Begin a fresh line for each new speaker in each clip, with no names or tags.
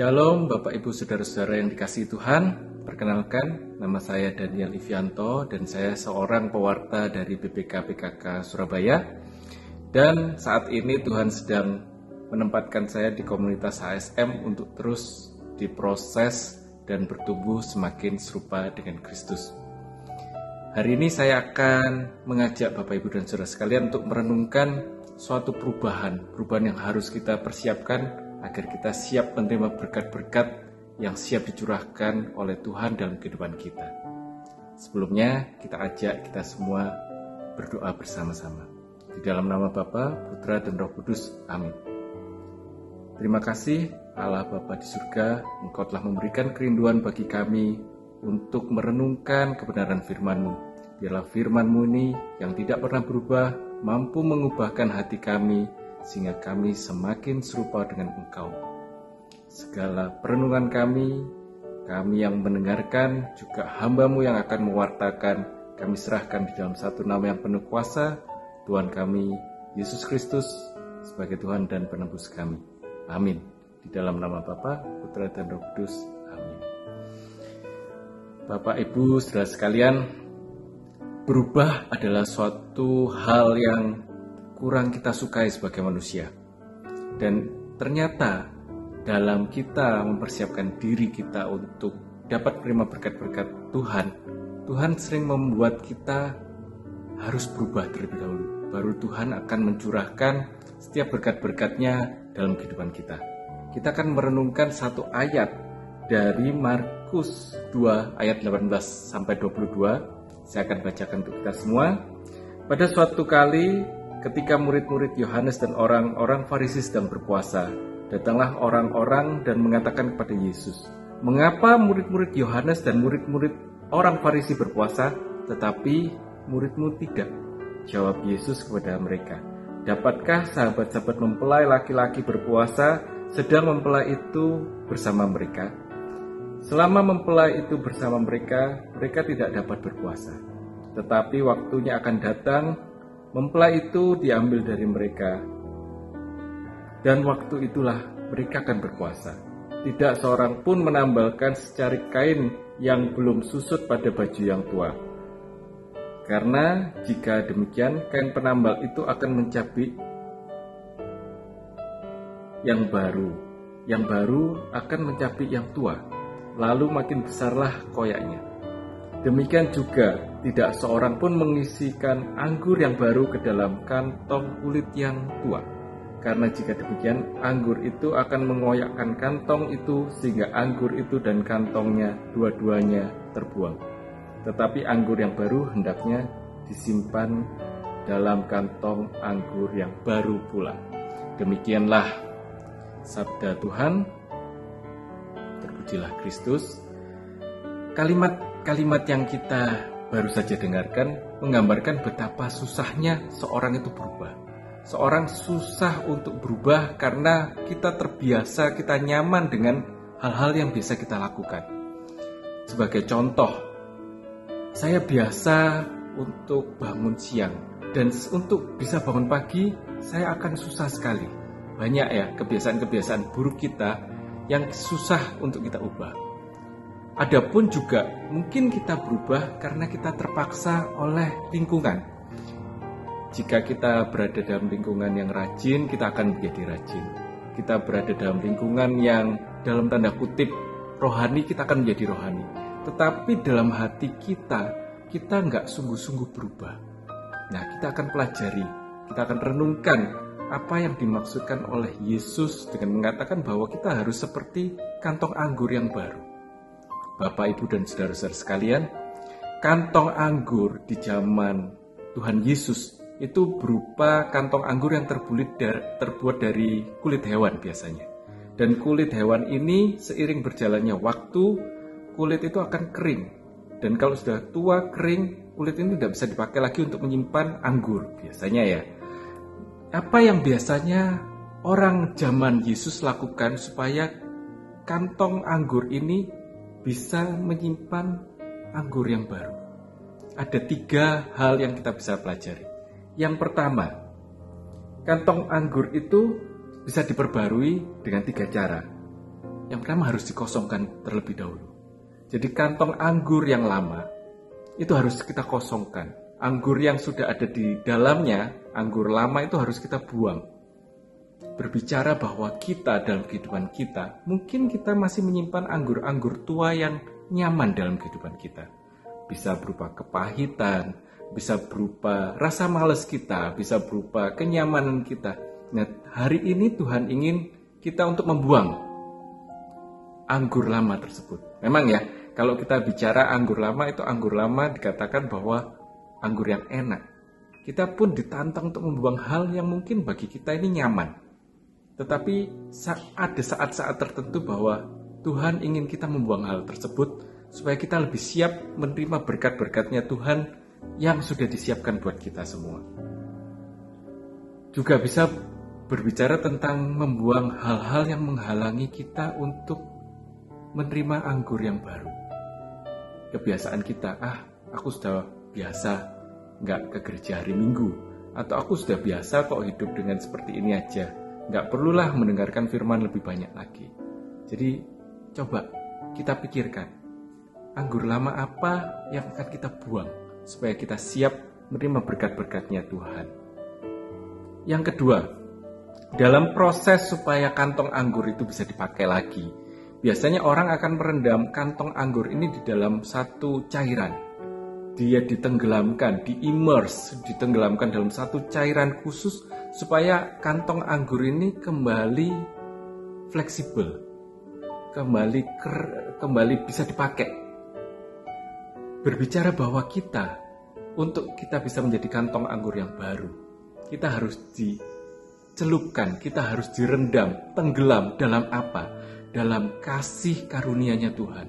Shalom Bapak Ibu Saudara-saudara yang dikasihi Tuhan. Perkenalkan, nama saya Daniel Ivianto dan saya seorang pewarta dari BPK PKK Surabaya. Dan saat ini Tuhan sedang menempatkan saya di komunitas HSM untuk terus diproses dan bertumbuh semakin serupa dengan Kristus. Hari ini saya akan mengajak Bapak Ibu dan Saudara sekalian untuk merenungkan suatu perubahan yang harus kita persiapkan agar kita siap menerima berkat-berkat yang siap dicurahkan oleh Tuhan dalam kehidupan kita. Sebelumnya kita ajak kita semua berdoa bersama-sama. Di dalam nama Bapa, Putra dan Roh Kudus. Amin. Terima kasih Allah Bapa di surga, Engkau telah memberikan kerinduan bagi kami untuk merenungkan kebenaran firman-Mu. Biarlah firman-Mu ini yang tidak pernah berubah, mampu mengubahkan hati kami, sehingga kami semakin serupa dengan Engkau. Segala perenungan kami yang mendengarkan, juga hamba-Mu yang akan mewartakan, kami serahkan di dalam satu nama yang penuh kuasa, Tuhan kami, Yesus Kristus, sebagai Tuhan dan penebus kami. Amin. Di dalam nama Bapa, Putra dan Roh Kudus. Amin. Bapak, Ibu, saudara sekalian, berubah adalah suatu hal yang kurang kita sukai sebagai manusia. Dan ternyata dalam kita mempersiapkan diri kita untuk dapat menerima berkat-berkat Tuhan, Tuhan sering membuat kita harus berubah terlebih dahulu. Baru Tuhan akan mencurahkan setiap berkat-berkatnya dalam kehidupan kita. Kita akan merenungkan satu ayat dari Markus 2 ayat 18-22. Saya akan bacakan untuk kita semua. Pada suatu kali ketika murid-murid Yohanes dan orang-orang Farisi sedang berpuasa, datanglah orang-orang dan mengatakan kepada Yesus, "Mengapa murid-murid Yohanes dan murid-murid orang Farisi berpuasa, tetapi murid-mu tidak?" Jawab Yesus kepada mereka, "Dapatkah sahabat-sahabat mempelai laki-laki berpuasa sedang mempelai itu bersama mereka? Selama mempelai itu bersama mereka, mereka tidak dapat berpuasa. Tetapi waktunya akan datang, mempelai itu diambil dari mereka, dan waktu itulah mereka akan berpuasa. Tidak seorang pun menambalkan secarik kain yang belum susut pada baju yang tua. Karena jika demikian, kain penambal itu akan mencabik yang baru akan mencabik yang tua, lalu makin besarlah koyaknya. Demikian juga, tidak seorang pun mengisikan anggur yang baru ke dalam kantong kulit yang tua. Karena jika demikian, anggur itu akan mengoyakkan kantong itu, sehingga anggur itu dan kantongnya dua-duanya terbuang. Tetapi anggur yang baru hendaknya disimpan dalam kantong anggur yang baru pula." Demikianlah sabda Tuhan. Terpujilah Kristus. Kalimat yang kita baru saja dengarkan menggambarkan betapa susahnya seorang itu berubah. Seorang susah untuk berubah karena kita terbiasa, kita nyaman dengan hal-hal yang biasa kita lakukan. Sebagai contoh, saya biasa untuk bangun siang, dan untuk bisa bangun pagi saya akan susah sekali. Banyak ya kebiasaan-kebiasaan buruk kita yang susah untuk kita ubah. Adapun juga mungkin kita berubah karena kita terpaksa oleh lingkungan. Jika kita berada dalam lingkungan yang rajin, kita akan menjadi rajin. Kita berada dalam lingkungan yang dalam tanda kutip rohani, kita akan menjadi rohani. Tetapi dalam hati kita nggak sungguh-sungguh berubah. Nah, kita akan pelajari, kita akan renungkan apa yang dimaksudkan oleh Yesus dengan mengatakan bahwa kita harus seperti kantong anggur yang baru. Bapak, Ibu, dan saudara-saudara sekalian, kantong anggur di zaman Tuhan Yesus itu berupa kantong anggur yang terbuat dari kulit hewan biasanya. Dan kulit hewan ini seiring berjalannya waktu, kulit itu akan kering. Dan kalau sudah tua, kering, kulit ini tidak bisa dipakai lagi untuk menyimpan anggur biasanya ya. Apa yang biasanya orang zaman Yesus lakukan supaya kantong anggur ini bisa menyimpan anggur yang baru? Ada 3 hal yang kita bisa pelajari. Yang pertama, kantong anggur itu bisa diperbarui dengan 3 cara. Yang pertama harus dikosongkan terlebih dahulu. Jadi kantong anggur yang lama itu harus kita kosongkan. Anggur yang sudah ada di dalamnya, anggur lama itu harus kita buang. Berbicara bahwa kita dalam kehidupan kita, mungkin kita masih menyimpan anggur-anggur tua yang nyaman dalam kehidupan kita. Bisa berupa kepahitan, bisa berupa rasa malas kita, bisa berupa kenyamanan kita. Nah, hari ini Tuhan ingin kita untuk membuang anggur lama tersebut. Memang ya, kalau kita bicara anggur lama, itu anggur lama dikatakan bahwa anggur yang enak. Kita pun ditantang untuk membuang hal yang mungkin bagi kita ini nyaman. Tetapi ada saat-saat tertentu bahwa Tuhan ingin kita membuang hal tersebut supaya kita lebih siap menerima berkat-berkatnya Tuhan yang sudah disiapkan buat kita semua. Juga bisa berbicara tentang membuang hal-hal yang menghalangi kita untuk menerima anggur yang baru. Kebiasaan kita, aku sudah biasa nggak ke gereja hari Minggu, atau aku sudah biasa kok hidup dengan seperti ini aja, nggak perlulah mendengarkan firman lebih banyak lagi. Jadi coba kita pikirkan, anggur lama apa yang akan kita buang supaya kita siap menerima berkat-berkatnya Tuhan. Yang kedua, dalam proses supaya kantong anggur itu bisa dipakai lagi, biasanya orang akan merendam kantong anggur ini di dalam satu cairan. Dia ditenggelamkan, ditenggelamkan dalam satu cairan khusus supaya kantong anggur ini kembali fleksibel, kembali bisa dipakai. Berbicara bahwa untuk kita bisa menjadi kantong anggur yang baru, kita harus dicelupkan, kita harus direndam, tenggelam dalam apa? Dalam kasih karunia-Nya Tuhan.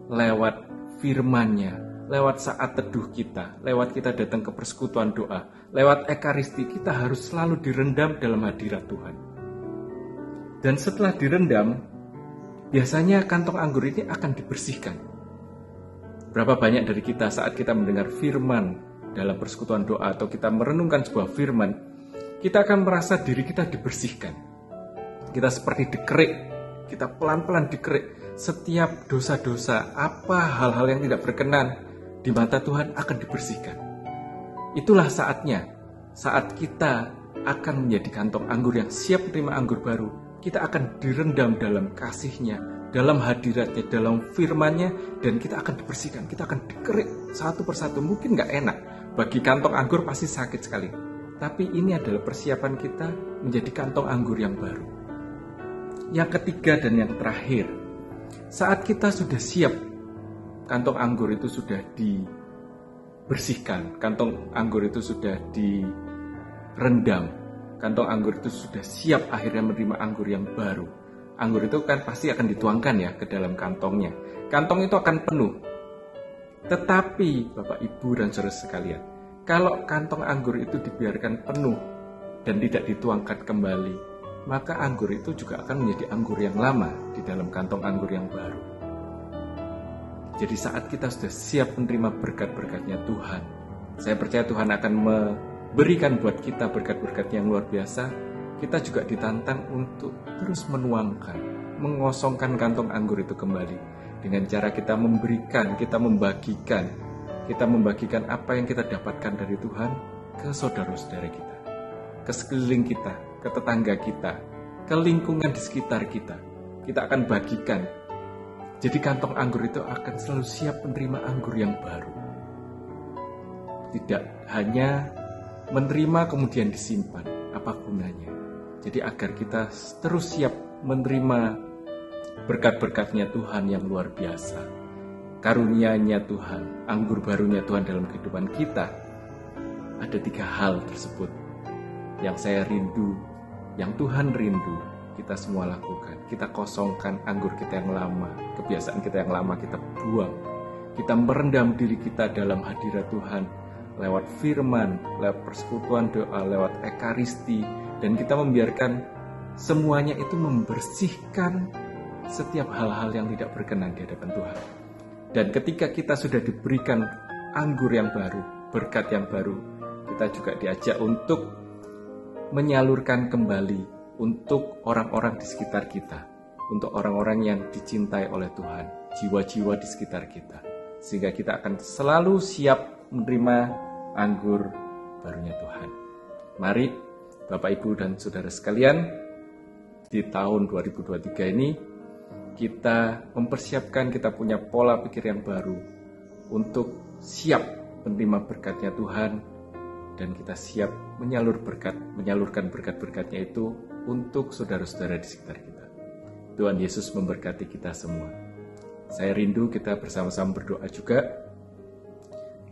Lewat firman-Nya, lewat saat teduh kita, lewat kita datang ke persekutuan doa, lewat ekaristi, kita harus selalu direndam dalam hadirat Tuhan. Dan setelah direndam, biasanya kantong anggur ini akan dibersihkan. Berapa banyak dari kita saat kita mendengar firman dalam persekutuan doa atau kita merenungkan sebuah firman, kita akan merasa diri kita dibersihkan. Kita seperti dikerik, kita pelan-pelan dikerik. Setiap dosa-dosa, hal-hal yang tidak berkenan di mata Tuhan akan dibersihkan. Itulah saatnya, saat kita akan menjadi kantong anggur yang siap menerima anggur baru. Kita akan direndam dalam kasih-Nya, dalam hadiratnya, dalam firman-Nya, dan kita akan dibersihkan, kita akan dikerik satu persatu. Mungkin gak enak, bagi kantong anggur pasti sakit sekali, tapi ini adalah persiapan kita menjadi kantong anggur yang baru. Yang ketiga dan yang terakhir, saat kita sudah siap, kantong anggur itu sudah dibersihkan, kantong anggur itu sudah direndam, kantong anggur itu sudah siap akhirnya menerima anggur yang baru. Anggur itu kan pasti akan dituangkan ya ke dalam kantongnya. Kantong itu akan penuh. Tetapi Bapak Ibu dan saudara sekalian, kalau kantong anggur itu dibiarkan penuh dan tidak dituangkan kembali, maka anggur itu juga akan menjadi anggur yang lama di dalam kantong anggur yang baru. Jadi saat kita sudah siap menerima berkat-berkatnya Tuhan, saya percaya Tuhan akan memberikan buat kita berkat-berkat yang luar biasa. Kita juga ditantang untuk terus menuangkan, mengosongkan kantong anggur itu kembali. Dengan cara kita memberikan, kita membagikan apa yang kita dapatkan dari Tuhan ke saudara-saudara kita, ke sekeliling kita, ke tetangga kita, ke lingkungan di sekitar kita. Kita akan bagikan. Jadi kantong anggur itu akan selalu siap menerima anggur yang baru. Tidak hanya menerima kemudian disimpan, apa gunanya? Jadi agar kita terus siap menerima berkat-berkatnya Tuhan yang luar biasa, karunia-Nya Tuhan, anggur barunya Tuhan dalam kehidupan kita. Ada 3 hal tersebut yang saya rindu, yang Tuhan rindu kita semua lakukan. Kita kosongkan anggur kita yang lama, kebiasaan kita yang lama kita buang. Kita merendam diri kita dalam hadirat Tuhan lewat firman, lewat persekutuan doa, lewat ekaristi, dan kita membiarkan semuanya itu membersihkan setiap hal-hal yang tidak berkenan di hadapan Tuhan. Dan ketika kita sudah diberikan anggur yang baru, berkat yang baru, kita juga diajak untuk menyalurkan kembali untuk orang-orang di sekitar kita, untuk orang-orang yang dicintai oleh Tuhan, jiwa-jiwa di sekitar kita, sehingga kita akan selalu siap menerima anggur barunya Tuhan. Mari Bapak, Ibu, dan Saudara sekalian, di tahun 2023 ini kita mempersiapkan, kita punya pola pikir yang baru untuk siap menerima berkat-Nya Tuhan, dan kita siap menyalurkan berkat-berkat-Nya itu untuk saudara-saudara di sekitar kita. Tuhan Yesus memberkati kita semua. Saya rindu kita bersama-sama berdoa juga.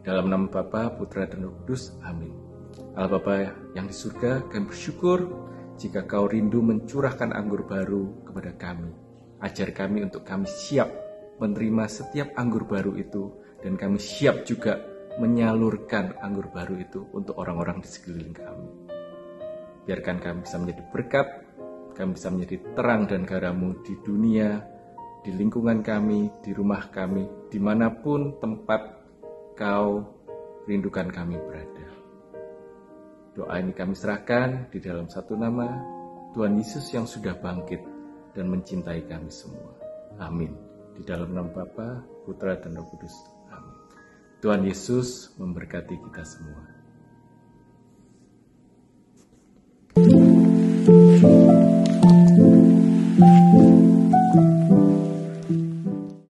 Dalam nama Bapa, Putra, dan Roh Kudus. Amin. Allah Bapa yang di surga, kami bersyukur jika Kau rindu mencurahkan anggur baru kepada kami. Ajar kami untuk kami siap menerima setiap anggur baru itu, dan kami siap juga menyalurkan anggur baru itu untuk orang-orang di sekeliling kami. Biarkan kami bisa menjadi berkat, kami bisa menjadi terang dan garam-Mu di dunia, di lingkungan kami, di rumah kami, dimanapun tempat Kau rindukan kami berada. Doa ini kami serahkan di dalam satu nama, Tuhan Yesus yang sudah bangkit dan mencintai kami semua. Amin. Di dalam nama Bapa, Putra, dan Roh Kudus. Amin. Tuhan Yesus memberkati kita semua.